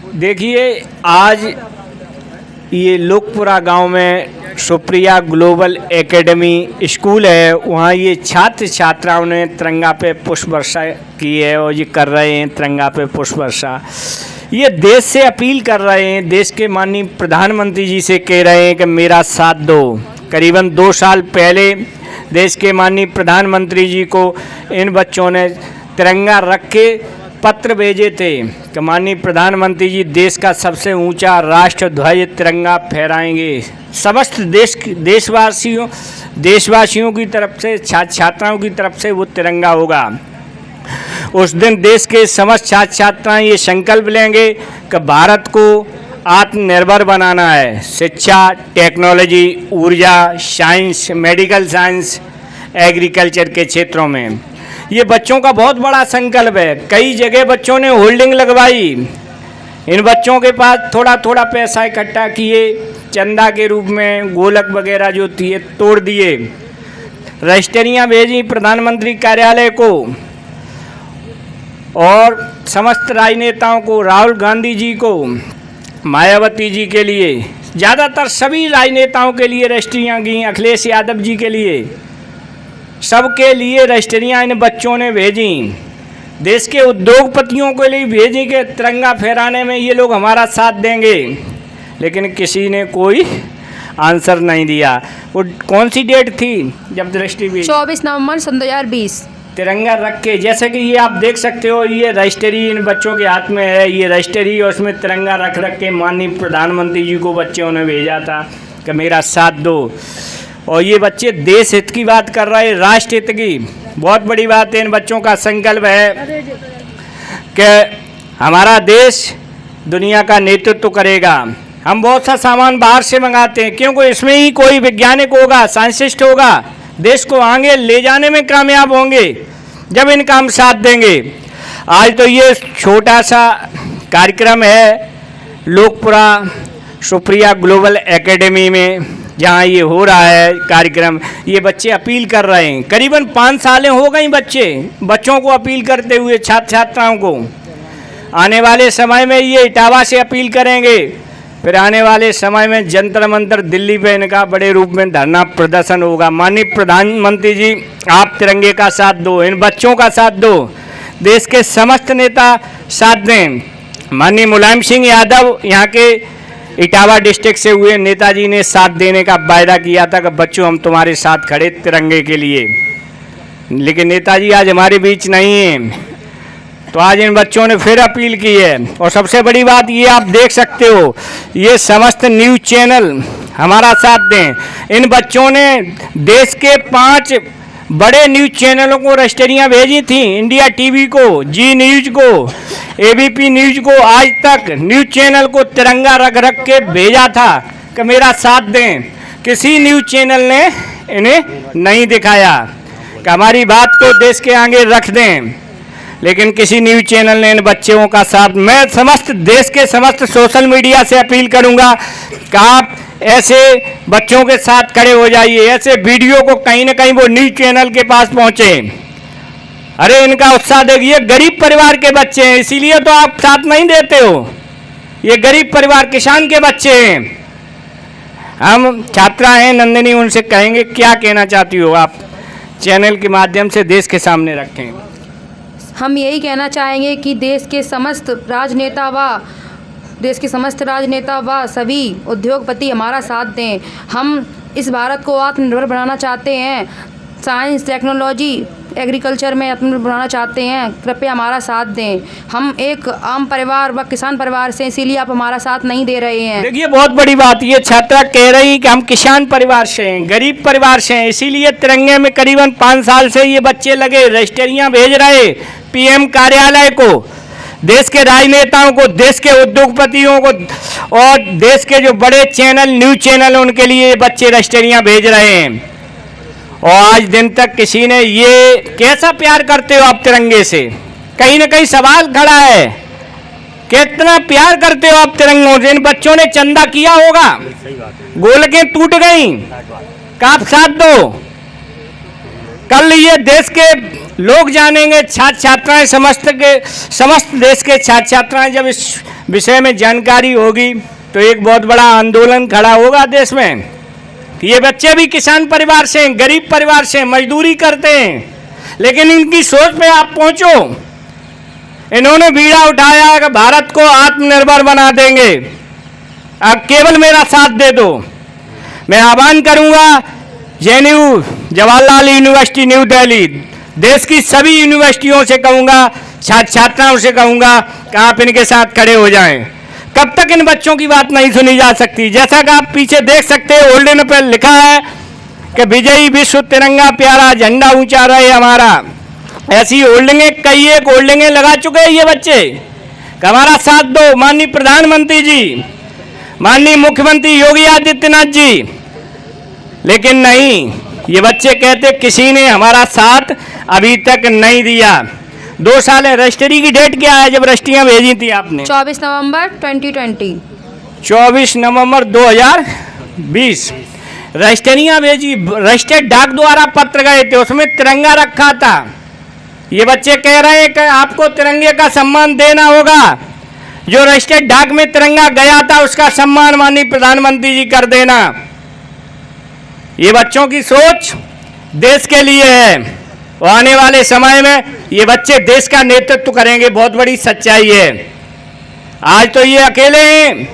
देखिए, आज ये लोकपुरा गांव में सुप्रिया ग्लोबल एकेडमी स्कूल है। वहाँ ये छात्र छात्राओं ने तिरंगा पे पुष्प वर्षा की है और ये कर रहे हैं तिरंगा पे पुष्प वर्षा। ये देश से अपील कर रहे हैं, देश के माननीय प्रधानमंत्री जी से कह रहे हैं कि मेरा साथ दो। करीबन 2 साल पहले देश के माननीय प्रधानमंत्री जी को इन बच्चों ने तिरंगा रख के पत्र भेजे थे कि माननीय प्रधानमंत्री जी देश का सबसे ऊंचा राष्ट्र ध्वज तिरंगा फहराएंगे। समस्त देशवासियों की तरफ से, छात्राओं की तरफ से वो तिरंगा होगा। उस दिन देश के समस्त छात्र छात्राएँ ये संकल्प लेंगे कि भारत को आत्मनिर्भर बनाना है। शिक्षा, टेक्नोलॉजी, ऊर्जा, साइंस, मेडिकल साइंस, एग्रीकल्चर के क्षेत्रों में ये बच्चों का बहुत बड़ा संकल्प है। कई जगह बच्चों ने होल्डिंग लगवाई। इन बच्चों के पास थोड़ा थोड़ा पैसा इकट्ठा किए, चंदा के रूप में गोलक वगैरह जो थी तोड़ दिए, रजिस्ट्रियाँ भेजी प्रधानमंत्री कार्यालय को और समस्त राजनेताओं को, राहुल गांधी जी को, मायावती जी के लिए, ज़्यादातर सभी राजनेताओं के लिए रजिस्ट्रियाँ गई, अखिलेश यादव जी के लिए, सबके लिए रजिस्ट्रियाँ इन बच्चों ने भेजी। देश के उद्योगपतियों के लिए भेजी कि तिरंगा फहराने में ये लोग हमारा साथ देंगे, लेकिन किसी ने कोई आंसर नहीं दिया। वो कौन सी डेट थी जब दृष्टि भेजी? 24 नवंबर 2020। तिरंगा रख के, जैसे कि ये आप देख सकते हो, ये रजिस्ट्री इन बच्चों के हाथ में है, ये रजिस्ट्री और उसमें तिरंगा रख के माननीय प्रधानमंत्री जी को बच्चों ने भेजा था कि मेरा साथ दो। और ये बच्चे देश हित की बात कर रहे हैं, राष्ट्र हित की। बहुत बड़ी बात है। इन बच्चों का संकल्प है कि हमारा देश दुनिया का नेतृत्व करेगा। हम बहुत सा सामान बाहर से मंगाते हैं, क्योंकि इसमें ही कोई वैज्ञानिक होगा, साइंटिस्ट होगा, देश को आगे ले जाने में कामयाब होंगे जब इनका हम साथ देंगे। आज तो ये छोटा सा कार्यक्रम है लोकपुरा सुप्रिया ग्लोबल एकेडमी में, जहाँ ये हो रहा है कार्यक्रम। ये बच्चे अपील कर रहे हैं, करीबन 5 सालें हो गई बच्चों को अपील करते हुए, छात्र छात्राओं को। आने वाले समय में ये इटावा से अपील करेंगे, फिर आने वाले समय में जंतर मंतर दिल्ली पे इनका बड़े रूप में धरना प्रदर्शन होगा। माननीय प्रधानमंत्री जी, आप तिरंगे का साथ दो, इन बच्चों का साथ दो, देश के समस्त नेता साथ दें। माननीय मुलायम सिंह यादव यहाँ के इटावा डिस्ट्रिक्ट से हुए नेताजी ने साथ देने का वायदा किया था कि बच्चों हम तुम्हारे साथ खड़े तिरंगे के लिए, लेकिन नेताजी आज हमारे बीच नहीं हैं। तो आज इन बच्चों ने फिर अपील की है। और सबसे बड़ी बात ये आप देख सकते हो, ये समस्त न्यूज़ चैनल हमारा साथ दें। इन बच्चों ने देश के 5 बड़े न्यूज़ चैनलों को रजिस्ट्रियाँ भेजी थी, इंडिया टीवी को, जी न्यूज़ को, एबीपी न्यूज़ को, आज तक न्यूज़ चैनल को तिरंगा रख के भेजा था कि मेरा साथ दें। किसी न्यूज़ चैनल ने इन्हें नहीं दिखाया कि हमारी बात को देश के आगे रख दें, लेकिन किसी न्यूज़ चैनल ने इन बच्चों का साथ। मैं समस्त देश के समस्त सोशल मीडिया से अपील करूंगा कि आप ऐसे बच्चों के साथ खड़े हो जाइए, ऐसे वीडियो को कहीं ना कहीं वो न्यूज़ चैनल के पास पहुंचे। अरे इनका उत्साह देखिए, गरीब परिवार के बच्चे हैं, इसीलिए तो आप साथ नहीं देते हो। ये गरीब परिवार, किसान के बच्चे हैं। हम छात्रा हैं नंदिनी, उनसे कहेंगे क्या कहना चाहती हो आप, चैनल के माध्यम से देश के सामने रखें। हम यही कहना चाहेंगे कि देश के समस्त राजनेता व सभी उद्योगपति हमारा साथ दें। हम इस भारत को आत्मनिर्भर बनाना चाहते हैं, साइंस, टेक्नोलॉजी, एग्रीकल्चर में आत्मनिर्भर बनाना चाहते हैं। कृपया हमारा साथ दें। हम एक आम परिवार व किसान परिवार से, इसीलिए आप हमारा साथ नहीं दे रहे हैं। देखिए, बहुत बड़ी बात, ये छात्रा कह रही कि हम किसान परिवार से हैं, गरीब परिवार से हैं, इसीलिए तिरंगे में करीबन 5 साल से ये बच्चे लगे, रजिस्ट्रियाँ भेज रहे पीएम कार्यालय को, देश के राजनेताओं को, देश के उद्योगपतियों को, और देश के जो बड़े चैनल, न्यूज़ चैनल, उनके लिए बच्चे रजिस्ट्रियाँ भेज रहे हैं। और आज दिन तक किसी ने, ये कैसा प्यार करते हो आप तिरंगे से, कहीं ना कहीं सवाल खड़ा है, कितना प्यार करते हो आप तिरंगों से। इन बच्चों ने चंदा किया होगा, गोलकें टूट गई, आप साथ दो। कल ये देश के लोग जानेंगे, छात्र छात्राएं समस्त देश के छात्र छात्राएं जब इस विषय में जानकारी होगी तो एक बहुत बड़ा आंदोलन खड़ा होगा देश में। ये बच्चे भी किसान परिवार से हैं, गरीब परिवार से, मजदूरी करते हैं, लेकिन इनकी सोच पे आप पहुंचो। इन्होंने बीड़ा उठाया कि भारत को आत्मनिर्भर बना देंगे, अब केवल मेरा साथ दे दो। मैं आह्वान करूंगा JNU, Jawaharlal university new Delhi, देश की सभी यूनिवर्सिटियों से कहूंगा, छात्र छात्राओं से कहूंगा कि आप इनके साथ खड़े हो जाएं। कब तक इन बच्चों की बात नहीं सुनी जा सकती? जैसा कि आप पीछे देख सकते हैं, होल्डिंग पर लिखा है कि विजयी विश्व तिरंगा प्यारा, झंडा ऊंचा रहे हमारा। ऐसी होल्डिंगें, कई एक होल्डिंगें लगा चुके हैं ये बच्चे कि हमारा साथ दो, माननीय प्रधानमंत्री जी, माननीय मुख्यमंत्री योगी आदित्यनाथ जी। लेकिन नहीं, ये बच्चे कहते किसी ने हमारा साथ अभी तक नहीं दिया। 2 साल है। रजिस्ट्री की डेट क्या है जब रजिस्ट्रियाँ भेजी थी आपने? 24 नवंबर 2020। 24 नवंबर 2020 रजिस्ट्रियाँ भेजी। रजिस्टर्ड डाक द्वारा पत्र गए थे, उसमें तिरंगा रखा था। ये बच्चे कह रहे हैं कि आपको तिरंगे का सम्मान देना होगा। जो रजिस्टर्ड डाक में तिरंगा गया था उसका सम्मान माननीय प्रधानमंत्री जी कर देना। ये बच्चों की सोच देश के लिए है और आने वाले समय में ये बच्चे देश का नेतृत्व करेंगे। बहुत बड़ी सच्चाई है। आज तो ये अकेले हैं,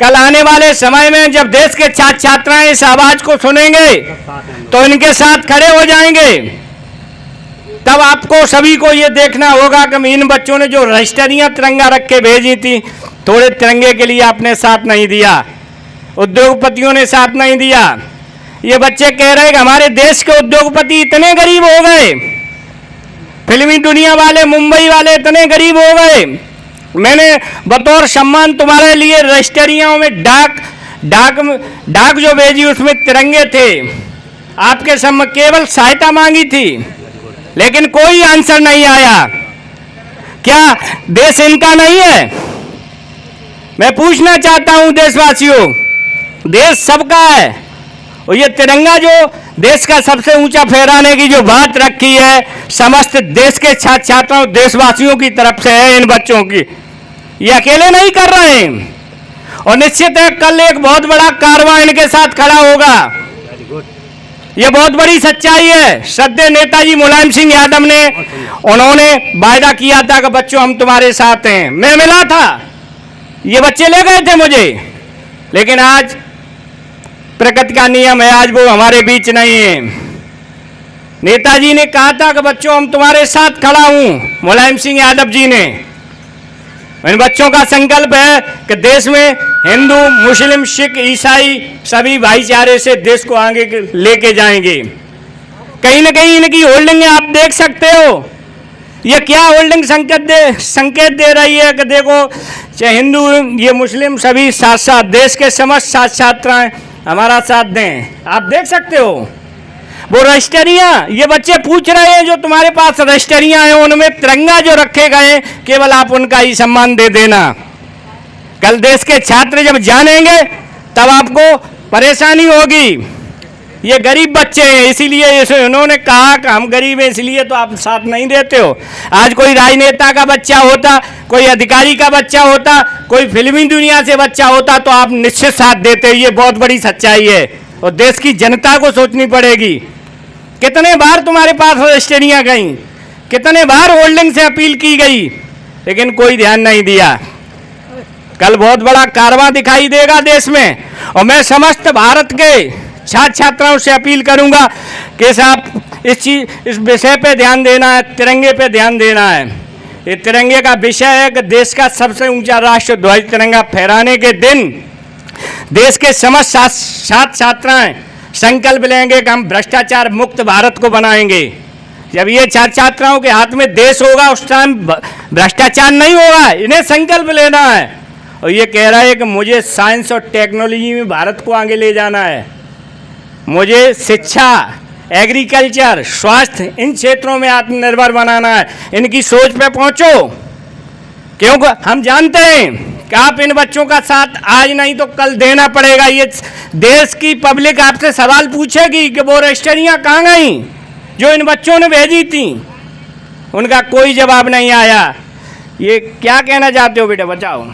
कल आने वाले समय में जब देश के छात्र छात्राएं इस आवाज को सुनेंगे तो इनके साथ खड़े हो जाएंगे। तब आपको सभी को ये देखना होगा कि इन बच्चों ने जो रजिस्ट्रियाँ तिरंगा रख के भेजी थी, थोड़े तिरंगे के लिए आपने साथ नहीं दिया, उद्योगपतियों ने साथ नहीं दिया। ये बच्चे कह रहे हैं कि हमारे देश के उद्योगपति इतने गरीब हो गए, फिल्मी दुनिया वाले, मुंबई वाले इतने गरीब हो गए, मैंने बतौर सम्मान तुम्हारे लिए रजिस्ट्रियों में डाक जो भेजी उसमें तिरंगे थे। आपके सम्मान केवल सहायता मांगी थी, लेकिन कोई आंसर नहीं आया। क्या देश इनका नहीं है? मैं पूछना चाहता हूं देशवासियों, देश सबका है और ये तिरंगा जो देश का सबसे ऊंचा फहराने की जो बात रखी है, समस्त देश के छात्र छात्राओं, देशवासियों की तरफ से है। इन बच्चों की ये अकेले नहीं कर रहे हैं और निश्चित है कल एक बहुत बड़ा कारवां इनके साथ खड़ा होगा। ये बहुत बड़ी सच्चाई है। श्रद्धेय नेताजी मुलायम सिंह यादव ने, उन्होंने वायदा किया था कि बच्चों हम तुम्हारे साथ हैं। मैं मिला था, ये बच्चे ले गए थे मुझे, लेकिन आज प्रकृति का नियम है, आज वो हमारे बीच नहीं है। नेताजी ने कहा था कि बच्चों हम तुम्हारे साथ खड़ा हूं, मुलायम सिंह यादव जी ने। इन बच्चों का संकल्प है कि देश में हिंदू, मुस्लिम, सिख, ईसाई सभी भाईचारे से देश को आगे लेके जाएंगे। कहीं ना कहीं इनकी होल्डिंग आप देख सकते हो। ये क्या होल्डिंग संकेत दे रही है कि देखो, चाहे हिंदू, ये मुस्लिम, सभी साथ साथ, देश के समस्त छात्र छात्राएं हमारा साथ दें। आप देख सकते हो वो रजिस्ट्रियाँ, ये बच्चे पूछ रहे हैं जो तुम्हारे पास रजिस्ट्रियाँ हैं उनमें तिरंगा जो रखे गए, केवल आप उनका ही सम्मान दे देना। कल देश के छात्र जब जानेंगे तब आपको परेशानी होगी। ये गरीब बच्चे हैं, इसीलिए उन्होंने कहा कि हम गरीब हैं इसलिए तो आप साथ नहीं देते हो। आज कोई राजनेता का बच्चा होता, कोई अधिकारी का बच्चा होता, कोई फिल्मी दुनिया से बच्चा होता तो आप निश्चित साथ देते। ये बहुत बड़ी सच्चाई है और देश की जनता को सोचनी पड़ेगी। कितने बार तुम्हारे पास रजिस्ट्रियाँ गई, कितने बार होल्डिंग से अपील की गई, लेकिन कोई ध्यान नहीं दिया। कल बहुत बड़ा कारवां दिखाई देगा देश में और मैं समस्त भारत के छात्र छात्राओं से अपील करूंगा कि साहब इस विषय पे ध्यान देना है, तिरंगे पे ध्यान देना है। ये तिरंगे का विषय है कि देश का सबसे ऊंचा राष्ट्र ध्वज तिरंगा फहराने के दिन देश के समस्त छात्र छात्राएं संकल्प लेंगे कि हम भ्रष्टाचार मुक्त भारत को बनाएंगे। जब ये छात्र छात्राओं के हाथ में देश होगा उस टाइम भ्रष्टाचार नहीं होगा। इन्हें संकल्प लेना है और ये कह रहा है कि मुझे साइंस और टेक्नोलॉजी में भारत को आगे ले जाना है, मुझे शिक्षा, एग्रीकल्चर, स्वास्थ्य, इन क्षेत्रों में आत्मनिर्भर बनाना है। इनकी सोच पे पहुंचो, क्योंकि हम जानते हैं कि आप इन बच्चों का साथ आज नहीं तो कल देना पड़ेगा। ये देश की पब्लिक आपसे सवाल पूछेगी कि वो रजिस्ट्रियाँ कहाँ गई जो इन बच्चों ने भेजी थी। उनका कोई जवाब नहीं आया। ये क्या कहना चाहते हो बेटा, बताओ।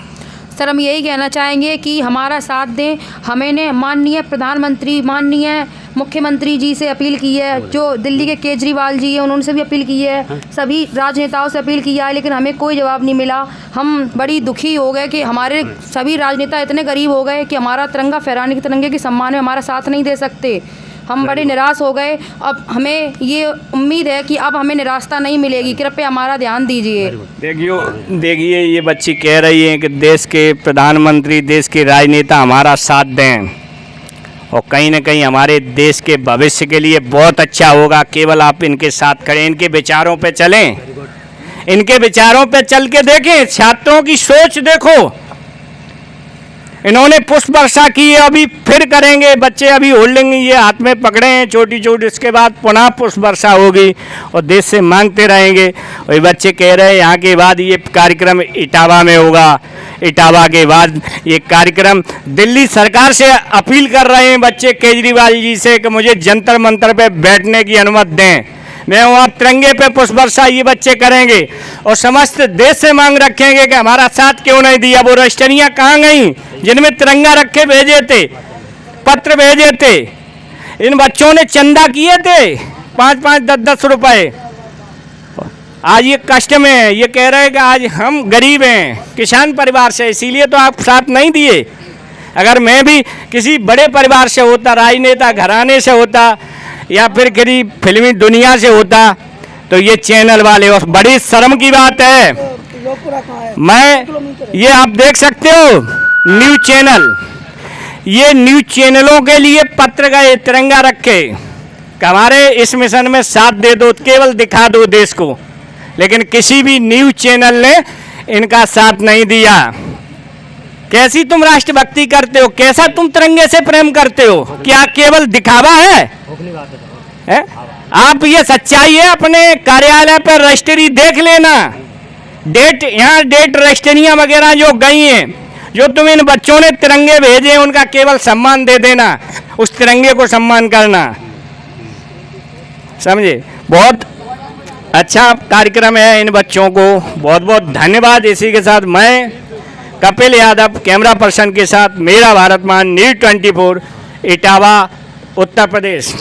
सर हम यही कहना चाहेंगे कि हमारा साथ दें। हमें ने माननीय प्रधानमंत्री, माननीय मुख्यमंत्री जी से अपील की है, जो दिल्ली के केजरीवाल जी हैं उन्होंने से भी अपील की है, सभी राजनेताओं से अपील किया है, लेकिन हमें कोई जवाब नहीं मिला। हम बड़ी दुखी हो गए कि हमारे सभी राजनेता इतने गरीब हो गए कि हमारा तिरंगा फहराने के तिरंगे के सम्मान में हमारा साथ नहीं दे सकते। हम बड़े निराश हो गए। अब हमें ये उम्मीद है कि अब हमें निराशा नहीं मिलेगी। कृपया हमारा ध्यान दीजिए। देखिए ये बच्ची कह रही है कि देश के प्रधानमंत्री, देश के राजनेता हमारा साथ दें और कहीं ना कहीं हमारे देश के भविष्य के लिए बहुत अच्छा होगा। केवल आप इनके साथ खड़े, इनके विचारों पे चलें, इनके विचारों पे चल के देखें, छात्रों की सोच देखो। इन्होंने पुष्प वर्षा की है, अभी फिर करेंगे। बच्चे अभी होल्डिंग ये हाथ में पकड़े हैं छोटी छोटी, इसके बाद पुनः पुष्प वर्षा होगी और देश से मांगते रहेंगे। और ये बच्चे कह रहे हैं यहाँ के बाद ये कार्यक्रम इटावा में होगा, इटावा के बाद ये कार्यक्रम दिल्ली सरकार से अपील कर रहे हैं बच्चे केजरीवाल जी से कि मुझे जंतर मंतर पे बैठने की अनुमति दें। मैं वहाँ तिरंगे पे पुष्प वर्षा ये बच्चे करेंगे और समस्त देश से मांग रखेंगे कि हमारा साथ क्यों नहीं दिया। वो रजिस्ट्रियाँ कहाँ गई जिनमें तिरंगा रखे भेजे थे, पत्र भेजे थे? इन बच्चों ने चंदा किए थे 5-5, 10-10 रुपए। आज ये कष्ट में है, ये कह रहे हैं कि आज हम गरीब हैं, किसान परिवार से, इसीलिए तो आप साथ नहीं दिए। अगर मैं भी किसी बड़े परिवार से होता, राजनेता घराने से होता या फिर किसी फिल्मी दुनिया से होता तो ये चैनल वाले, और बड़ी शर्म की बात है। मैं ये आप देख सकते हो न्यूज़ चैनल, ये न्यूज़ चैनलों के लिए पत्र गए, तिरंगा रखे कि हमारे इस मिशन में साथ दे दो, केवल दिखा दो देश को, लेकिन किसी भी न्यूज़ चैनल ने इनका साथ नहीं दिया। कैसी तुम राष्ट्रभक्ति करते हो, कैसा तुम तिरंगे से प्रेम करते हो? क्या केवल दिखावा है? आप ये सच्चाई है, अपने कार्यालय पर रजिस्ट्री देख लेना, डेट, यहाँ डेट रजिस्ट्रियाँ वगैरह जो गई हैं, जो तुम इन बच्चों ने तिरंगे भेजे हैं उनका केवल सम्मान दे देना, उस तिरंगे को सम्मान करना, समझे? बहुत अच्छा कार्यक्रम है। इन बच्चों को बहुत बहुत धन्यवाद। इसी के साथ मैं कपिल यादव कैमरा पर्सन के साथ मेरा भारत महान न्यूज़ 24 इटावा उत्तर प्रदेश।